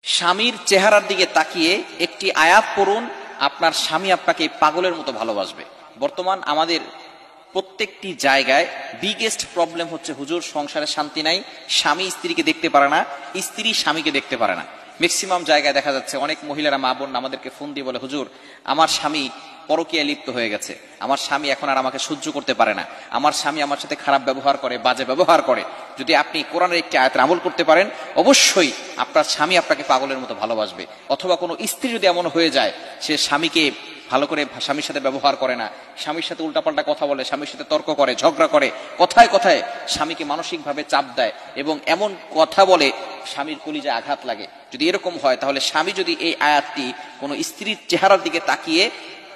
স্বামীর চেহারার দিকে তাকিয়ে একটি আয়াত পড়ুন, আপনার স্বামী আপনাকে পাগলের মতো ভালোবাসবে। বর্তমান আমাদের প্রত্যেকটি জায়গায় বিগেস্ট প্রবলেম হচ্ছে, হুজুর সংসারে শান্তি নাই, স্বামী স্ত্রীকে দেখতে পারে না, স্ত্রী স্বামীকে দেখতে পারে না। ম্যাক্সিমাম জায়গায় দেখা যাচ্ছে অনেক মহিলারা, মা বোন আমাদেরকে ফোন দিয়ে বলে, হুজুর আমার স্বামী পরকীয়ায় লিপ্ত হয়ে গেছে, আমার স্বামী এখন আর আমাকে সহ্য করতে পারে না, আমার স্বামী আমার সাথে খারাপ ব্যবহার করে, বাজে ব্যবহার করে। যদি আপনি কোরআনের একটি আয়াতের আমল করতে পারেন, অবশ্যই আপনার স্বামী আপনাকে পাগলের মতো ভালোবাসবে। অথবা কোনো স্ত্রী যদি এমন হয়ে যায়, সে স্বামীকে ভালো করে স্বামীর সাথে ব্যবহার করে না, স্বামীর সাথে উল্টাপাল্টা কথা বলে, স্বামীর সাথে তর্ক করে, ঝগড়া করে, কথায় কথায় স্বামীকে মানসিকভাবে চাপ দেয় এবং এমন কথা বলে স্বামীর কলিজায় আঘাত লাগে, যদি এরকম হয়, তাহলে স্বামী যদি এই আয়াতটি কোনো স্ত্রীর চেহারার দিকে তাকিয়ে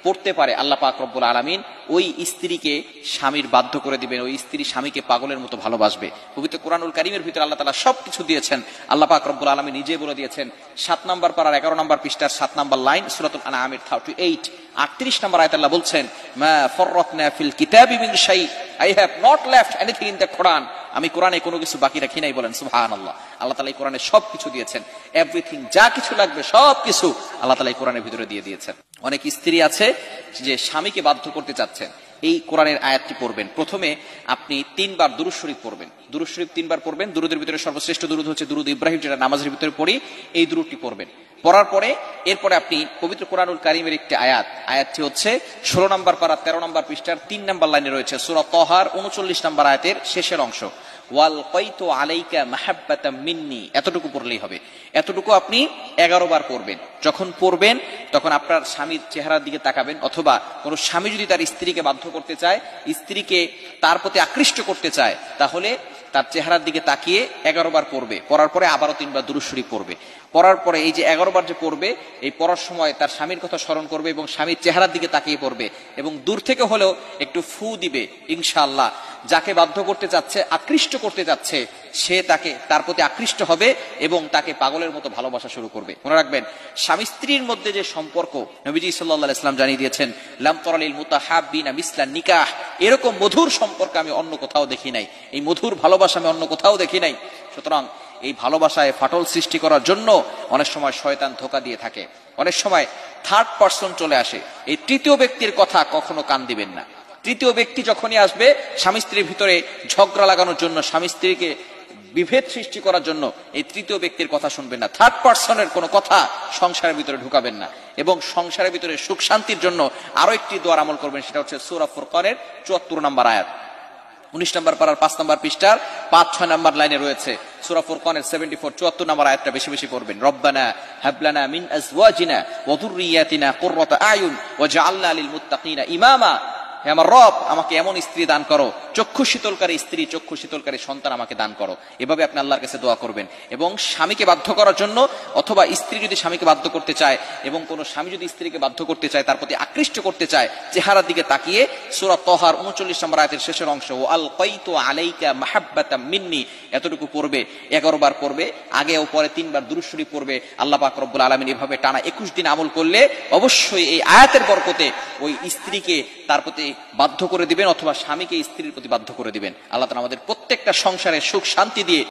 পড়তে পারে, আল্লাহ পাক রব্বুল আলামিন ওই স্ত্রীকে স্বামীর বাধ্য করে দিবেন, ওই স্ত্রী স্বামীকে পাগলের মতো ভালোবাসবে। পবিত্র কোরআনুল কারীমের ভিতরে আল্লাহ তাআলা সবকিছু দিয়েছেন। আল্লাহ পাক রব্বুল আলামিন নিজে বলে দিয়েছেন, 7 নম্বর পারার 11 নম্বর পৃষ্ঠার 7 নম্বর লাইন, সূরাতুল আনআমের 38 38 নম্বর আয়াতে আল্লাহ বলছেন, মা ফাররাতনা ফিল কিতাবি মিন শাই, I have not left anything in the Quran, আমি কোরআনে কোনো কিছু বাকি রাখি নাই। বলেন সুবহানাল্লাহ। আল্লাহ তাআলা এই কোরআনে সবকিছু দিয়েছেন, এভরিথিং, যা কিছু লাগবে সবকিছু আল্লাহ তাআলা এই কোরআনের ভিতরে দিয়ে দিয়েছেন। অনেক স্ত্রী আছে যে স্বামীকে বাধ্য করতে চাচ্ছেন, এই কোরআনের আয়াতটি পড়বেন। প্রথমে আপনি 3 বার দুরূদ শরীফ পড়বেন, দুরূদ শরীফ 3 বার পড়বেন। দুরূদের ভিতরে সর্বশ্রেষ্ঠ দুরূদ হচ্ছে দুরূদ ইব্রাহিম, যেটা নামাজের ভিতরে পড়ি, এই দুরূদটি পড়বেন। পড়ার পরে এরপরে আপনি পবিত্র কোরআনুল কারীমের একটি আয়াতটি হচ্ছে 16 নম্বর পারা 13 নম্বর পৃষ্ঠার 3 নম্বর লাইনে রয়েছে, সূরা তাহার 39 নম্বর আয়াতের শেষের অংশ, ওয়াল কাইতু আলাইকা মাহাব্বাতাম মিন্নি, এতটুকু পড়লেই হবে। এতটুকু আপনি 11 বার পড়বেন। যখন পড়বেন তখন আপনার স্বামীর চেহারার দিকে তাকাবেন, অথবা কোনো স্বামী যদি তার স্ত্রীকে বাধ্য করতে চায়, স্ত্রীকে তার প্রতি আকৃষ্ট করতে চায়, তাহলে তার চেহারার দিকে তাকিয়ে 11 বার পড়বে। পড়ার পরে আবারও 3 বার দুরূদ শরীফ পড়বে। পড়ার পরে এই যে 11 বার যে পড়বে, এই পড়ার সময় তার স্বামীর কথা স্মরণ করবে এবং স্বামীর চেহারার দিকে তাকিয়ে পড়বে এবং দূর থেকে হলেও একটু ফু দিবে, ইনশাআল্লাহ যাকে বাধ্য করতে চাচ্ছে, আকৃষ্ট করতে চাচ্ছে, সে তার প্রতি আকৃষ্ট হবে এবং তাকে পাগলের মতো ভালোবাসা শুরু করবে। মনে রাখবেন, স্বামী স্ত্রীর মধ্যে যে সম্পর্ক, নবীজি সাল্লাল্লাহু আলাইহি ওয়াসাল্লাম জানিয়ে দিয়েছেন, লাম তারালিল মুতাহাব্বিনা মিসলান নিকাহ, এরকম মধুর সম্পর্ক আমি অন্য কোথাও দেখি নাই, এই মধুর ভালোবাসা আমি অন্য কোথাও দেখি নাই। সুতরাং এই ভালোবাসায় ফাটল সৃষ্টি করার জন্য অনেক সময় শয়তান ধোঁকা দিয়ে থাকে, অনেক সময় থার্ড পারসন চলে আসে। এই তৃতীয় ব্যক্তির কথা কখনো কান দিবেন না। তৃতীয় ব্যক্তি যখনই আসবে স্বামী স্ত্রীর ভিতরে ঝগড়া লাগানোর জন্য, স্বামী স্ত্রীকে বিভেদ সৃষ্টি করার জন্য, এই তৃতীয় ব্যক্তির কথা শুনবেন না। থার্ড পারসনের কোনো কথা সংসারের ভিতরে ঢুকাবেন না। এবং সংসারের ভিতরে সুখ শান্তির জন্য আরো একটি দোয়ার আমল করবেন, সেটা হচ্ছে সূরা ফুরকানের 74 নম্বর আয়াত, 19 নম্বর পারার 5 নম্বর পৃষ্ঠার 5-6 নম্বর লাইনে রয়েছে। সূরা ফুরকানের 74 নম্বর আয়াতটা বেশি বেশি পড়বেন। রব্বানা হাবলানা মিন আজওয়াজিনা ওয়া যুররিয়াতিনা কুররাতা আয়ুন ওয়াজআলনা লিল মুত্তাকিনা ইমামা, হে আমার রব, আমাকে এমন স্ত্রী দান করো, চক্ষু শীতলকারী স্ত্রী, চক্ষু শীতলকারী সন্তান আমাকে দান করো। এভাবে আপনি আল্লাহর কাছে দোয়া করবেন। এবং স্বামীকে বাধ্য করার জন্য, অথবা স্ত্রী যদি স্বামীকে বাধ্য করতে চায় এবং কোন স্বামী যদি স্ত্রীকে বাধ্য করতে চায়, তার প্রতি আকৃষ্ট করতে চায়, চেহারার দিকে তাকিয়ে সূরা তাহার 39 নম্বর আয়াতের শেষের অংশ, ওয়াল কাইতু আলাইকা মাহাব্বাতাম মিন্নি, এতটুকু পড়বে, 11 বার পড়বে, আগে ও পরে 3 বার দুরূদ শরীফ পড়বে। আল্লাহ পাক রব্বুল আলামিন এভাবে টানা 21 দিন আমল করলে অবশ্যই এই আয়াতের বরকতে ওই স্ত্রীকে তার প্রতি বাধ্য করে দিবেন, অথবা স্বামীকে স্ত্রীর প্রতি বাধ্য করে দিবেন। আল্লাহ তাআলা আমাদের প্রত্যেকটা সংসারে সুখ শান্তি দিয়ে